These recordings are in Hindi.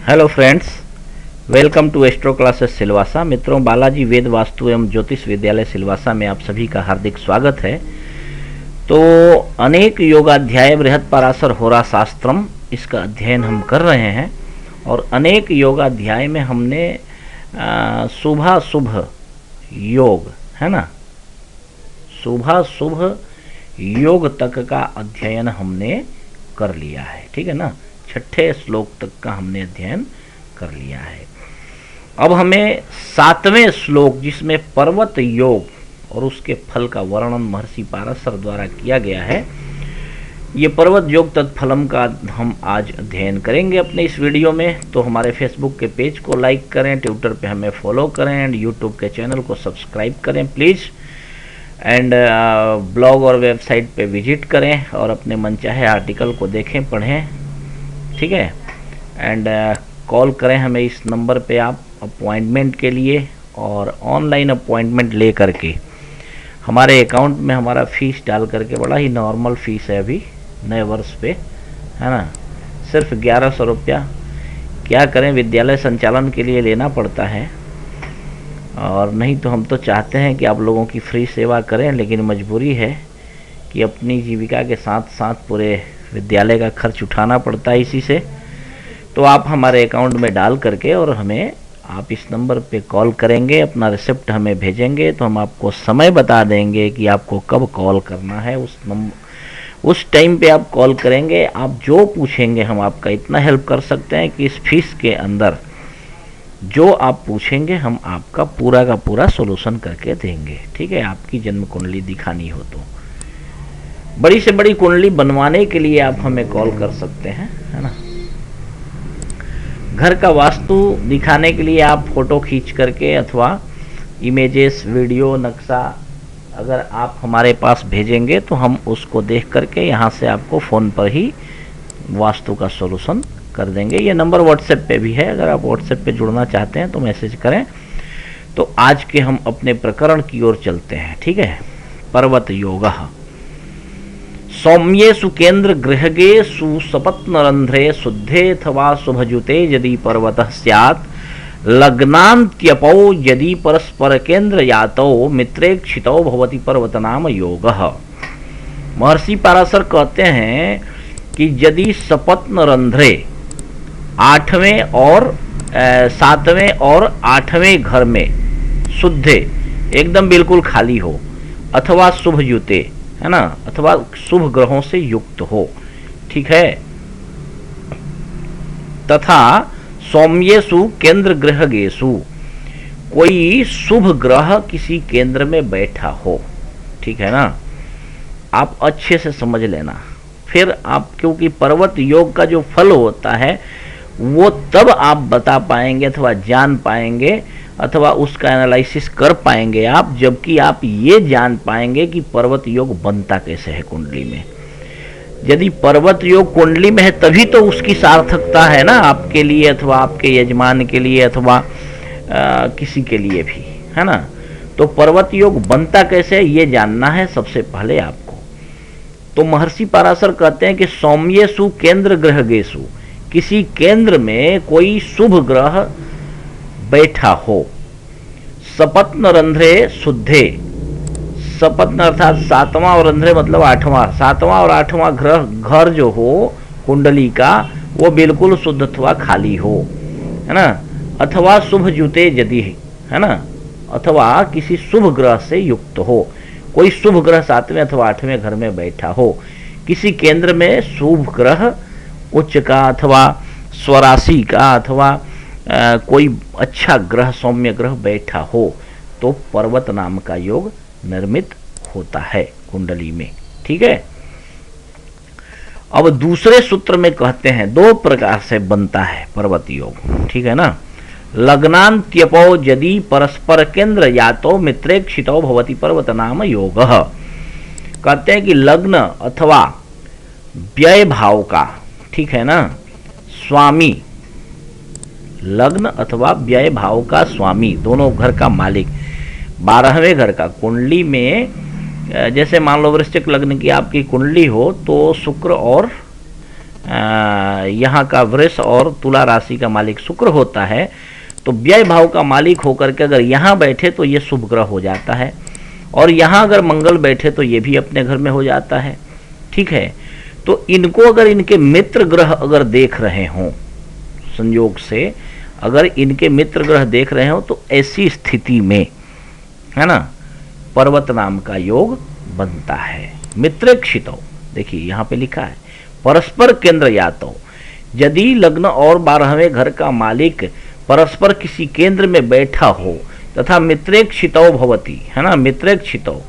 Hello friends, welcome to astro classes Silvassa. मित्रों, बालाजी वेद वास्तु एवं ज्योतिष विद्यालय सिलवासा में आप सभी का हार्दिक स्वागत है। तो अनेक योगाध्याय बृहद पराशर होरा शास्त्रम, इसका अध्ययन हम कर रहे हैं और अनेक योगाध्याय में हमने शुभ शुभ योग है ना, शुभ शुभ योग तक का अध्ययन हमने कर लिया है। ठीक है ना, 6ठे श्लोक तक का हमने अध्ययन कर लिया है। अब हमें 7वें श्लोक, जिसमें पर्वत योग और उसके फल का वर्णन महर्षि पाराशर द्वारा किया गया है, ये पर्वत योग तत्फलम का हम आज अध्ययन करेंगे अपने इस वीडियो में। तो हमारे फेसबुक के पेज को लाइक करें, ट्विटर पे हमें फॉलो करें एंड यूट्यूब के चैनल को सब्सक्राइब करें प्लीज़, एंड ब्लॉग और वेबसाइट पे विजिट करें और अपने मनचाहे आर्टिकल को देखें, पढ़ें। ठीक है, एंड कॉल करें हमें इस नंबर पे आप अपॉइंटमेंट के लिए, और ऑनलाइन अपॉइंटमेंट ले करके हमारे अकाउंट में हमारा फ़ीस डाल करके, बड़ा ही नॉर्मल फ़ीस है अभी नए वर्ष पे, है ना, सिर्फ 1100 रुपया। क्या करें, विद्यालय संचालन के लिए लेना पड़ता है, और नहीं तो हम तो चाहते हैं कि आप लोगों की फ्री सेवा करें, लेकिन मजबूरी है कि अपनी जीविका के साथ साथ पूरे विद्यालय का खर्च उठाना पड़ता है इसी से। तो आप हमारे अकाउंट में डाल करके और हमें आप इस नंबर पे कॉल करेंगे, अपना रिसिप्ट हमें भेजेंगे, तो हम आपको समय बता देंगे कि आपको कब कॉल करना है। उस टाइम पे आप कॉल करेंगे, आप जो पूछेंगे हम आपका इतना हेल्प कर सकते हैं कि इस फीस के अंदर जो आप पूछेंगे हम आपका पूरा का पूरा सोल्यूशन करके देंगे। ठीक है, आपकी जन्म कुंडली दिखानी हो तो बड़ी से बड़ी कुंडली बनवाने के लिए आप हमें कॉल कर सकते हैं, है ना। घर का वास्तु दिखाने के लिए आप फोटो खींच करके अथवा इमेजेस, वीडियो, नक्शा अगर आप हमारे पास भेजेंगे तो हम उसको देख करके यहाँ से आपको फ़ोन पर ही वास्तु का सोल्यूशन कर देंगे। ये नंबर व्हाट्सएप पे भी है, अगर आप व्हाट्सएप पे जुड़ना चाहते हैं तो मैसेज करें। तो आज के हम अपने प्रकरण की ओर चलते हैं। ठीक है, पर्वत योगः। सौम्येषु केन्द्र गृहगेषु सपत्नरन्ध्रे शुद्धेऽथवा शुभजुते यदि पर्वतः स्यात् लग्नान्त्यपौ यदि परस्पर केन्द्र यातौ मित्रेक्षितौ भवति पर्वत नाम योगः। महर्षि पाराशर कहते हैं कि यदि सपत्नरन्ध्रे 8वें और 7वें और 8वें घर में शुद्धे एकदम बिल्कुल खाली हो, अथवा शुभयुते, है ना, अथवा शुभ ग्रहों से युक्त हो, ठीक है, तथा सौम्येषु केंद्र गृहगेषु, कोई शुभ ग्रह किसी केंद्र में बैठा हो। ठीक है ना, आप अच्छे से समझ लेना। फिर आप, क्योंकि पर्वत योग का जो फल होता है वो तब आप बता पाएंगे अथवा जान पाएंगे अथवा उसका एनालिसिस कर पाएंगे आप, जबकि आप ये जान पाएंगे कि पर्वत योग बनता कैसे है कुंडली में। यदि पर्वत योग कुंडली में है तभी तो उसकी सार्थकता है ना, आपके लिए अथवा आपके यजमान के लिए अथवा किसी के लिए भी, है ना। तो पर्वत योग बनता कैसे है ये जानना है सबसे पहले आपको। तो महर्षि पाराशर कहते हैं कि सौम्येषु केंद्र गृहगेषु, किसी केंद्र में कोई शुभ ग्रह बैठा हो। सपत्न रंध्रे शुद्धे, सपत्न अर्थात 7वां और रंध्रे मतलब 8वां, 7वां और 8वां घर जो हो कुंडली का वो बिल्कुल शुद्ध अथवा खाली हो, है ना, अथवा शुभ जुते यदि, है ना, अथवा किसी शुभ ग्रह से युक्त हो। कोई शुभ ग्रह 7वें अथवा 8वें घर में बैठा हो, किसी केंद्र में शुभ ग्रह उच्च का अथवा स्वराशि का अथवा कोई अच्छा ग्रह, सौम्य ग्रह बैठा हो, तो पर्वत नाम का योग निर्मित होता है कुंडली में। ठीक है, अब दूसरे सूत्र में कहते हैं 2 प्रकार से बनता है पर्वत योग। ठीक है ना, लग्नान्त्यपौ यदि परस्पर केंद्र यातो मित्रेक्षितो भवति पर्वत नाम योगः। कहते हैं कि लग्न अथवा व्यय भाव का, ठीक है ना, स्वामी, लग्न अथवा व्यय भाव का स्वामी, दोनों घर का मालिक, 12वें घर का कुंडली में, जैसे मान लो वृश्चिक लग्न की आपकी कुंडली हो तो शुक्र और यहाँ का वृष और तुला राशि का मालिक शुक्र होता है, तो व्यय भाव का मालिक होकर के अगर यहाँ बैठे तो ये शुभ ग्रह हो जाता है, और यहाँ अगर मंगल बैठे तो ये भी अपने घर में हो जाता है। ठीक है, तो इनको अगर इनके मित्र ग्रह अगर देख रहे हों, संयोग से अगर इनके मित्र ग्रह देख रहे हो, तो ऐसी स्थिति में है ना पर्वत नाम का योग बनता है। मित्रेक्षितो, देखिए यहाँ पे लिखा है परस्पर केंद्र यातो, यदि लग्न और 12वें घर का मालिक परस्पर किसी केंद्र में बैठा हो तथा मित्रेक्षितो भवती, है ना, मित्रेक्षितो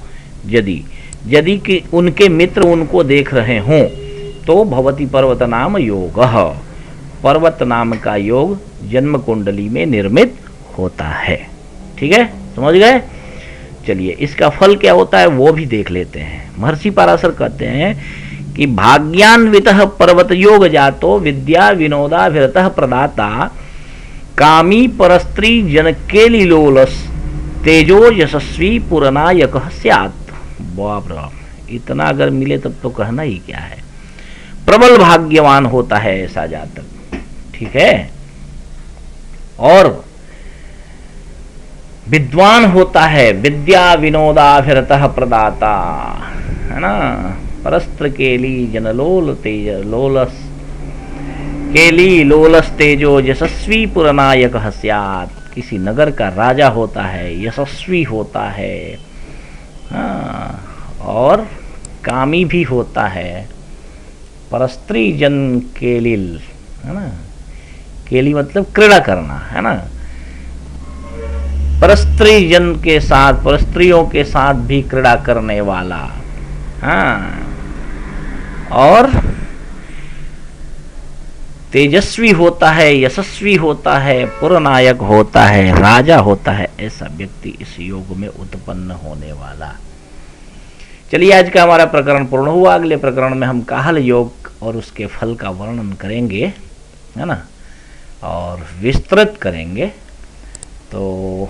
यदि कि उनके मित्र उनको देख रहे हों तो भवती पर्वत नाम योग, पर्वत नाम का योग जन्म कुंडली में निर्मित होता है। ठीक है, समझ गए। चलिए इसका फल क्या होता है वो भी देख लेते हैं। महर्षि पाराशर कहते हैं कि भाग्यान्वितः पर्वत योग जातो विद्या विनोदाभिरतः प्रदाता कामी परस्त्री जनकेली लोलस तेजो यशस्वी पुरनायकः स्यात्। बाप रे बाप, इतना अगर मिले तब तो कहना ही क्या है। प्रबल भाग्यवान होता है ऐसा जातक। ठीक है, और विद्वान होता है, विद्या विनोदाभिरतः प्रदाता, है ना, परस्त्र केली जनलोल तेज लोलस केली लोलस तेजो यशस्वी पुरनायक स्यात्। किसी नगर का राजा होता है, यशस्वी होता है, हाँ, और कामी भी होता है। परस्त्री जन केलिल, है ना, केली मतलब क्रीड़ा करना, है ना, परस्त्री जन के साथ, परस्त्रियों के साथ भी क्रीड़ा करने वाला, हाँ, और तेजस्वी होता है, यशस्वी होता है, पुरनायक होता है, राजा होता है, ऐसा व्यक्ति इस योग में उत्पन्न होने वाला। चलिए आज का हमारा प्रकरण पूर्ण हुआ। अगले प्रकरण में हम काहल योग और उसके फल का वर्णन करेंगे, है ना, और विस्तृत करेंगे। तो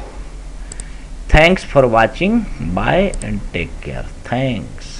thanks for watching, bye and take care. Thanks.